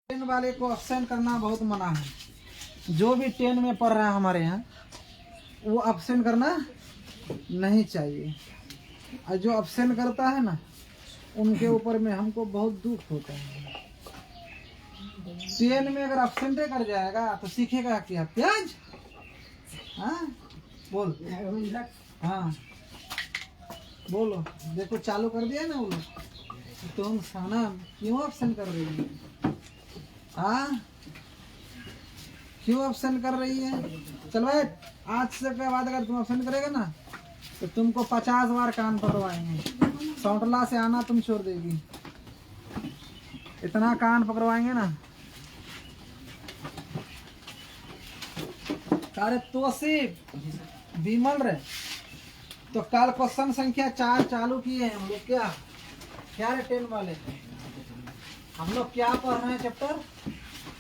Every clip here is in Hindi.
टेन वाले को अब्सेंट करना बहुत मना है। जो भी 10 में पढ़ रहा है हमारे यहाँ वो अब्सेंट करना नहीं चाहिए। और जो अब्सेंट करता है ना उनके ऊपर में हमको बहुत दुख होता है। 10 में अगर अब्सेंट कर जाएगा तो सीखेगा क्या? प्याज। हाँ बोल। हाँ बोलो। देखो चालू कर दिया ना वो लोग। तुम सनम क्यों अब्सेंट कर रही है? हाँ क्यों अब्सेंट कर रही है? चल भाई आज से के बाद अगर तुम अब्सेंट करेगा ना तो तुमको 50 बार कान पकड़वाएंगे। सौटला से आना तुम छोड़ देगी। इतना कान पकड़वाएंगे ना। अरे तोसीफ विमल रे, तो कल क्वेश्चन संख्या 4 चालू किए हैं हम लोग। क्या रे 10 वाले हम लोग क्या पढ़ रहे हैं चैप्टर?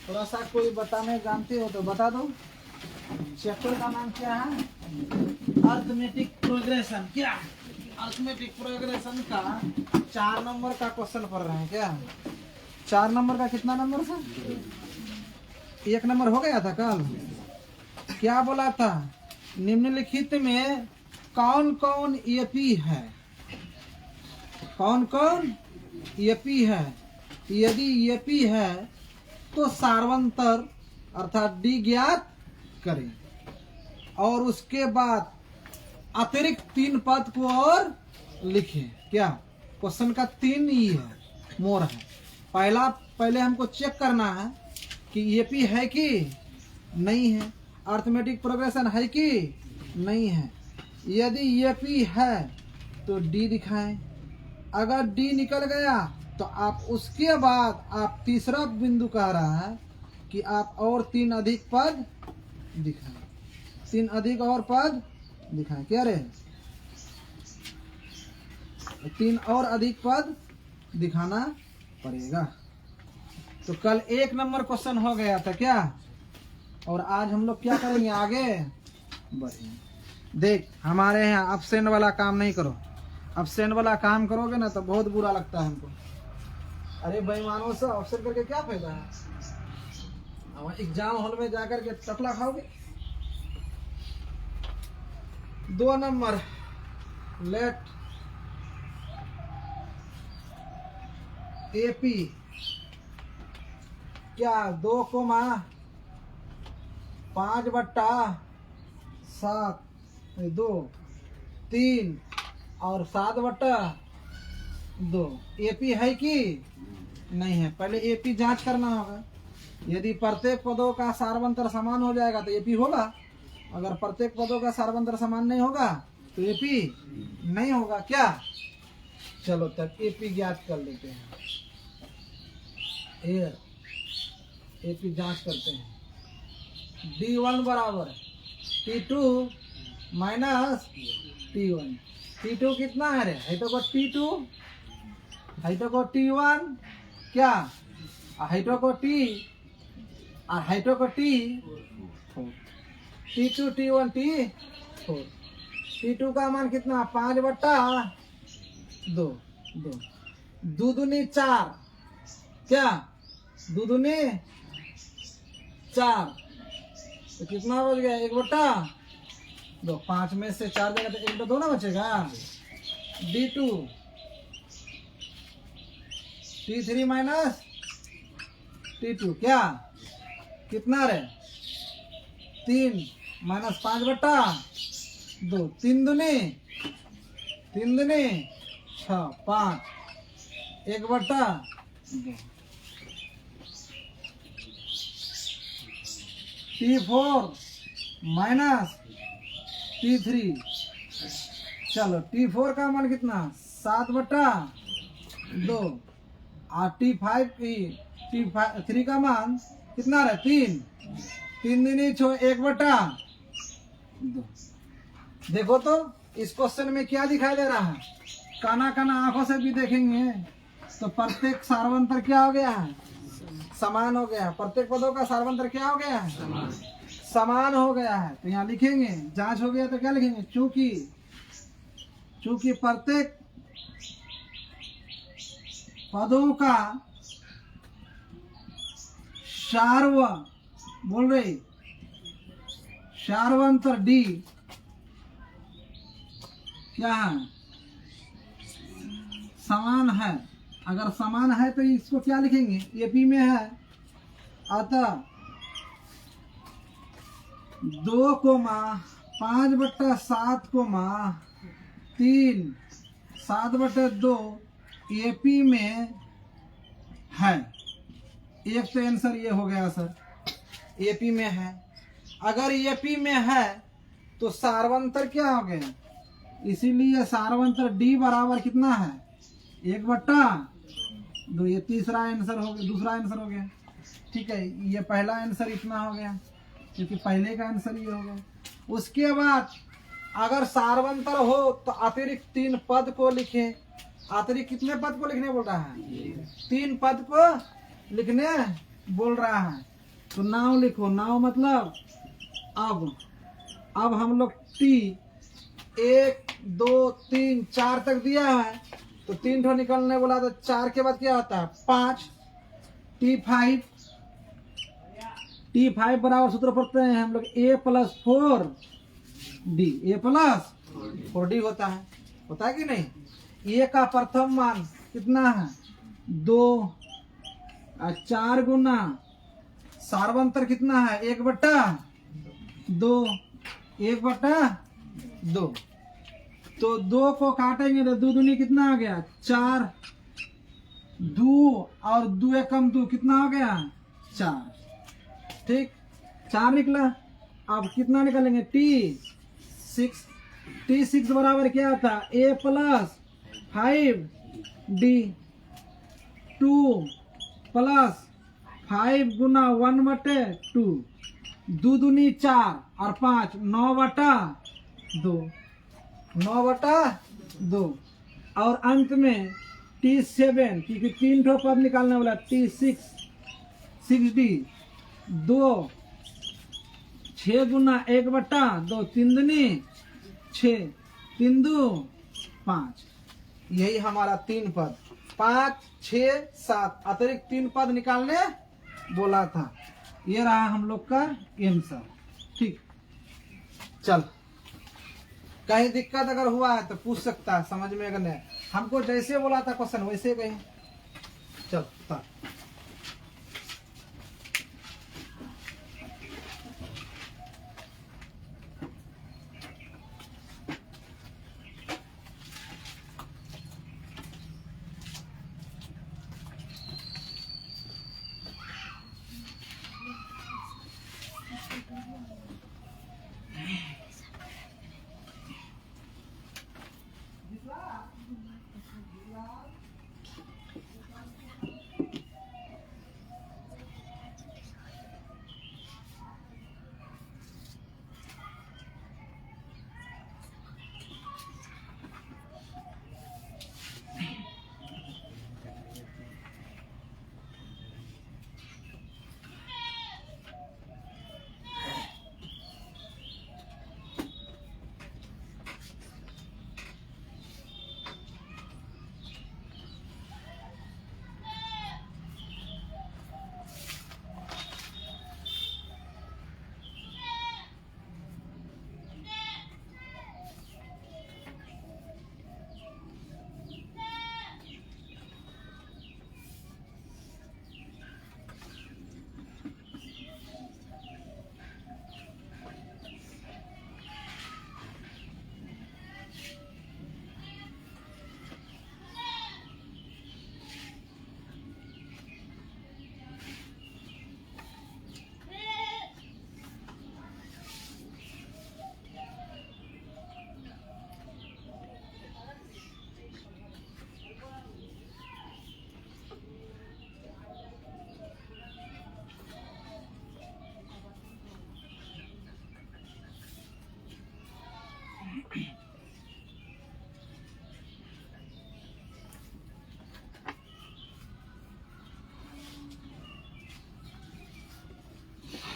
थोड़ा सा कोई बताने जानते हो तो बता दो। चैप्टर का नाम क्या है? Arithmetic progression. क्या अरिथमेटिक प्रोग्रेशन का 4 नंबर का क्वेश्चन पढ़ रहे हैं क्या? 4 नंबर का कितना नंबर था? 1 नंबर हो गया था कल। क्या बोला था? निम्नलिखित में कौन कौन एपी है? कौन कौन एपी है? यदि एपी है तो सार्वंतर अर्थात डी ज्ञात करें और उसके बाद अतिरिक्त 3 पद को और लिखें। क्या क्वेश्चन का 3 ही है, मोर है। पहले हमको चेक करना है कि एपी है कि नहीं है, अरिथमेटिक प्रोग्रेशन है कि नहीं है। यदि एपी है तो डी दिखाएं। अगर डी निकल गया तो आप उसके बाद आप तीसरा बिंदु कह रहा है कि आप और 3 अधिक पद दिखाएं। 3 अधिक और पद दिखाएं। क्या रे? 3 और अधिक पद दिखाना पड़ेगा। तो कल 1 नंबर क्वेश्चन हो गया था क्या? और आज हम लोग क्या करेंगे? आगे बढ़ेंगे। देख हमारे यहाँ अब्सेंट वाला काम नहीं करो। अब्सेंट वाला काम करोगे ना तो बहुत बुरा लगता है हमको। अरे बेईमानों से अब्सेंट करके क्या फायदा है? एग्जाम हॉल में जाकर के तपला खाओगे। 2 नंबर लेट एपी क्या 2,5/7 2 3 और 7/2 एपी है कि नहीं है? पहले एपी जांच करना होगा। यदि प्रत्येक पदों का सार्वंतर समान हो जाएगा तो एपी होगा। अगर प्रत्येक पदों का सार्वंतर समान नहीं होगा तो एपी नहीं होगा। क्या? चलो तब एपी ज्ञात कर लेते हैं। एपी जांच करते हैं। D1 बराबर T2 माइनस T1। T2 कितना है रे? है तो को T2 है तो को T1 क्या है तो को T और है तो को T4। T2 T1 T4। T2 का मान कितना? 5/2 2 दूनी 4 क्या 2 दूनी 4 तो कितना बच गया? 1/2। 5 में से 4 देगा तो 1/2 ना बचेगा। D2 T3 माइनस T2 क्या कितना रे? 3 माइनस 5/2 3 दूनी 6 5 1/2 T4 माइनस T3। चलो T4 का मान कितना? 7/2 और T3 का मान कितना रहा? 3 दूनी 6 1/2। देखो तो इस क्वेश्चन में क्या दिखाई दे रहा है? काना काना आंखों से भी देखेंगे तो प्रत्येक सार्वंतर क्या हो गया है? समान हो गया है। प्रत्येक पदों का सार्वंतर क्या हो गया है? समान हो गया है। तो यहाँ लिखेंगे जांच हो गया तो क्या लिखेंगे? चूंकि प्रत्येक पदों का शार्व बोल रहे शार्वांतर डी क्या है, समान है। अगर समान है तो इसको क्या लिखेंगे, एपी में है, अतः 2,5/7,3 7/2 एपी में है। एक तो आंसर ये हो गया सर, एपी में है। अगर एपी में है तो सार्वंतर क्या हो गया, इसीलिए सार्वंतर डी बराबर कितना है, 1/2। ये तीसरा आंसर हो गया, दूसरा आंसर हो गया। ठीक है, ये पहला आंसर इतना हो गया क्योंकि पहले का आंसर ये हो गया। उसके बाद अगर सार्वंतर हो तो अतिरिक्त 3 पद को लिखें। अतिरिक्त कितने पद को लिखने बोल रहा है, 3 पद को लिखने बोल रहा है। तो नाव लिखो, नाव मतलब अब हम लोग टी 1 2 3 4 तक दिया है तो 3 ठो निकलने बोला तो 4 के बाद क्या होता है 5। T5 बराबर सूत्र पढ़ते हैं हम लोग A+4D, A+4D होता है कि नहीं। ए का प्रथम मान कितना है 2 और 4 गुना सार्वंतर कितना है 1/2, 1/2। तो 2 को काटेंगे तो 2 दूनी कितना आ गया 4, 2 और 2 एकम 2 कितना हो गया 4। ठीक, 4 निकला। अब कितना निकालेंगे T6 बराबर क्या था A+5D 2 + 5 गुना 1/2, 2 दूनी 4 और 5 9/2, 9/2। और अंत में T7 क्योंकि 3 ठो पद निकालने वाला T6D 2 6 गुना 1/2, 3 दूनी 6, 3 2 5। यही हमारा 3 पद 5 6 7 अतिरिक्त 3 पद निकालने बोला था। ये रहा हम लोग का आंसर। ठीक, चल कहीं दिक्कत अगर हुआ है तो पूछ सकता है, समझ में अगर नहीं हमको जैसे बोला था क्वेश्चन वैसे कहीं। चल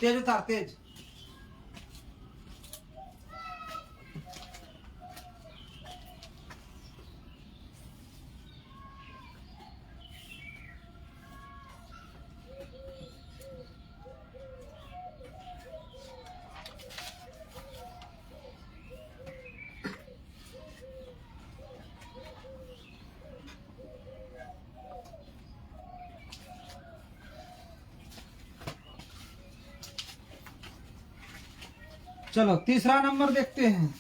तेज उतार तेज। चलो तीसरा नंबर देखते हैं।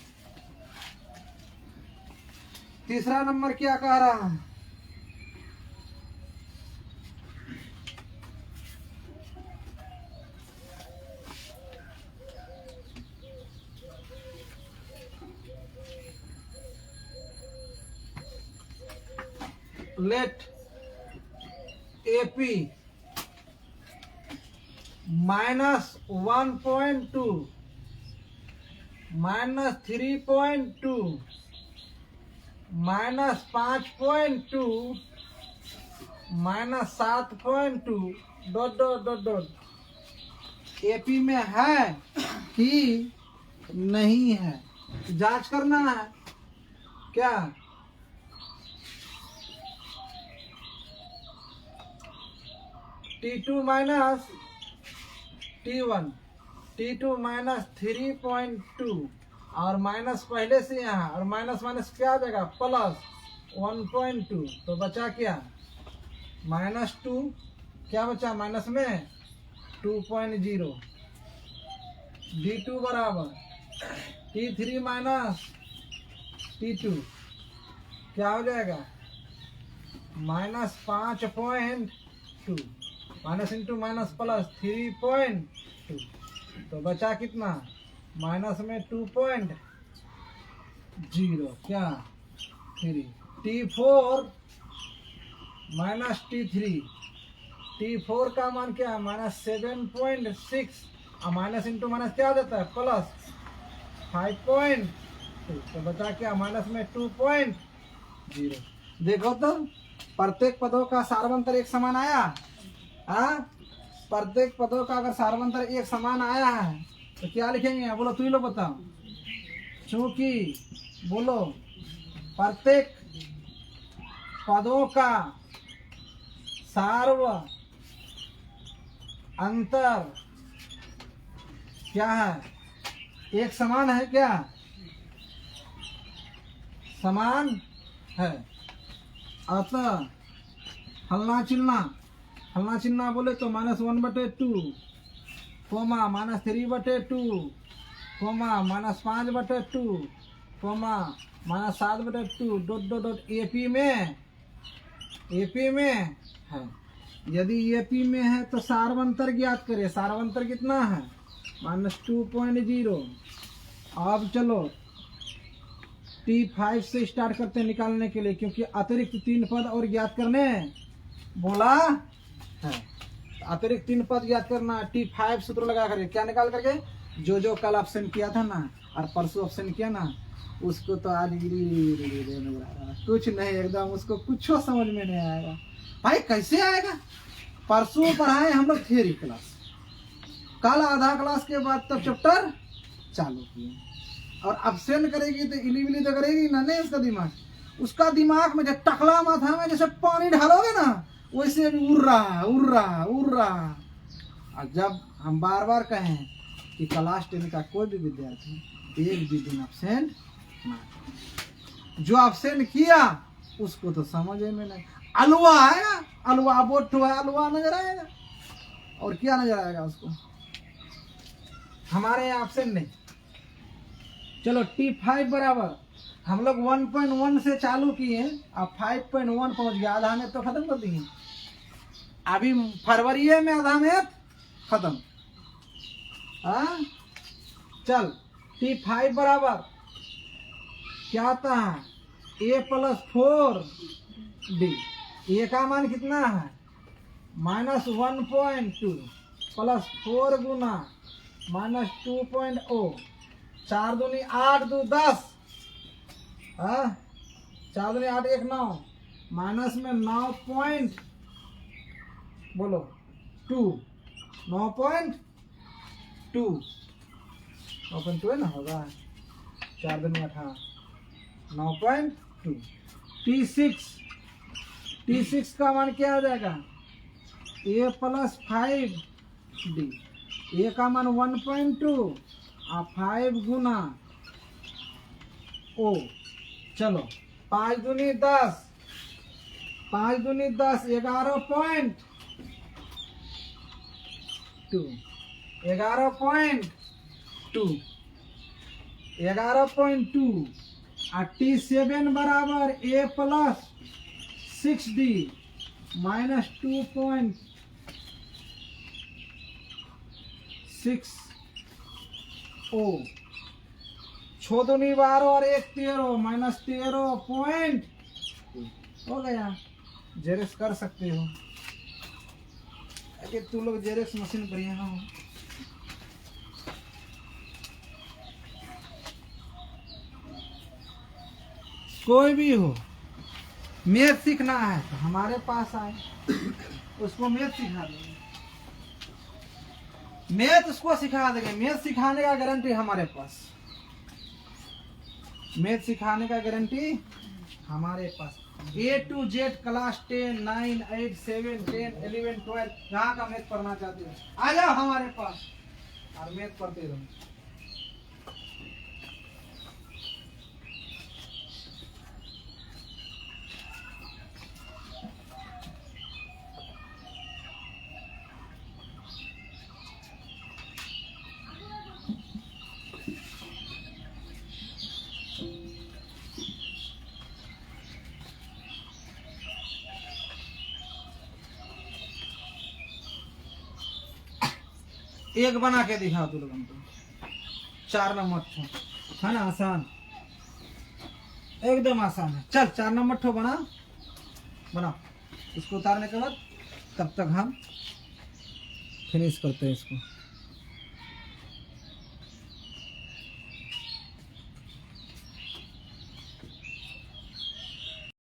तीसरा नंबर क्या कह रहा है? Let AP -1.2 -3.2 -5.2 -7.2 dot dot dot dot AP में है कि नहीं है, जांच करना है क्या? T2 माइनस T1, T2 -3.2 और माइनस पहले से यहाँ, और माइनस माइनस क्या आ जाएगा? प्लस 1.2, तो बचा क्या? -2, क्या बचा माइनस में? 2.0। D2 बराबर T3 माइनस T2 क्या हो जाएगा? -5.2, माइनस इंटू माइनस प्लस 3.2, तो बचा कितना? माइनस में 2.0 क्या? 3। T4 माइनस T3, T4 का मान क्या है? -7.6, और माइनस इंटू माइनस क्या आ जाता है? प्लस 5.2, तो बचा क्या? माइनस में 2.0। देखो तो प्रत्येक पदों का सार्वंतर एक समान आया। प्रत्येक पदों का अगर सार्वंतर एक समान आया है तो क्या लिखेंगे? बोलो, तू ही लोग बताओ। चूंकि बोलो प्रत्येक पदों का सार्व अंतर क्या है? एक समान है क्या? समान है। अतः हलना चिन्ना बोले तो -1/2 comma -3/2 comma -5/2 comma -7/2 dot dot dot AP में है। यदि AP में है तो सार्वंतर ज्ञात करें। सार्वंतर कितना है? -2.0। अब चलो T5 से स्टार्ट करते हैं निकालने के लिए, क्योंकि अतिरिक्त 3 पद और ज्ञात करने बोला है। अतिरिक्त 3 पद ज्ञात करना। T5 सूत्र लगा करके क्या निकाल करके? जो कल ऑप्शन किया था ना और परसों ऑप्शन किया ना, उसको तो आज कुछ नहीं, एकदम उसको कुछ समझ में नहीं आएगा। भाई कैसे आएगा? परसों पढ़ाए हम लोग थियरी क्लास, कल आधा क्लास के बाद तब चैप्टर चालू किए, और ऑप्शन करेगी तो इली तो करेगी ना, नहीं उसका दिमाग में जब टकला माथा में जैसे पानी डालोगे ना, वैसे अभी उड़ रहा। और जब हम बार बार कहें कि क्लास 10 का कोई भी विद्यार्थी एक भी दिन एब्सेंट ना, जो एब्सेंट किया उसको तो समझ में नहीं। अलवा आएगा, अलवा बोट हुआ, अलवा नजर आएगा, और क्या नजर आएगा उसको? हमारे यहाँ एब्सेंट नहीं। चलो T5 बराबर हम लोग 1.1 से चालू किए, अब 5.1 पहुंच गया, आधा में तो खत्म कर दिए। अभी फरवरी में आधा में खत्म। चल T5 बराबर क्या आता है? A+4D। A का मान कितना है? -1.2 प्लस 4 गुना -2.0, 4 दूनी 8, 2 10, 4 दूनी 8, 1 9, माइनस में 9.2 है ना, होगा 4 दूनी 18, 9.2। T6 का मान क्या आ जाएगा? A+5D। A का मान 1.2 और 5 गुना O। चलो 5 दूनी 10, 11.2, 11.2 और T7 बराबर A plus 6D minus 2.6O 6 दूनी 12 और 1 13 माइनस 13 पॉइंट हो गया। जेरेक्स कर सकते हो, अरे तू लोग जेरेक्स मशीन पर यहाँ हो। कोई भी हो, मैथ सीखना है तो हमारे पास आए, उसको मैथ सिखा देंगे, मैथ उसको सिखा देंगे। मैथ सिखाने का गारंटी हमारे पास, मैथ सिखाने का गारंटी हमारे पास। A to Z क्लास 10, 9, 8, 7, 10, 11, 12 जहाँ का मैथ पढ़ना चाहते हो आ जाओ हमारे पास और मैथ पढ़ते रहो। एक बना के दिखाओ तू लोग हमको, 4 नंबर ठो है ना, आसान, एकदम आसान है। चल 4 नंबर ठो बनाओ। इसको उतारने के बाद तब तक हम फिनिश करते हैं इसको।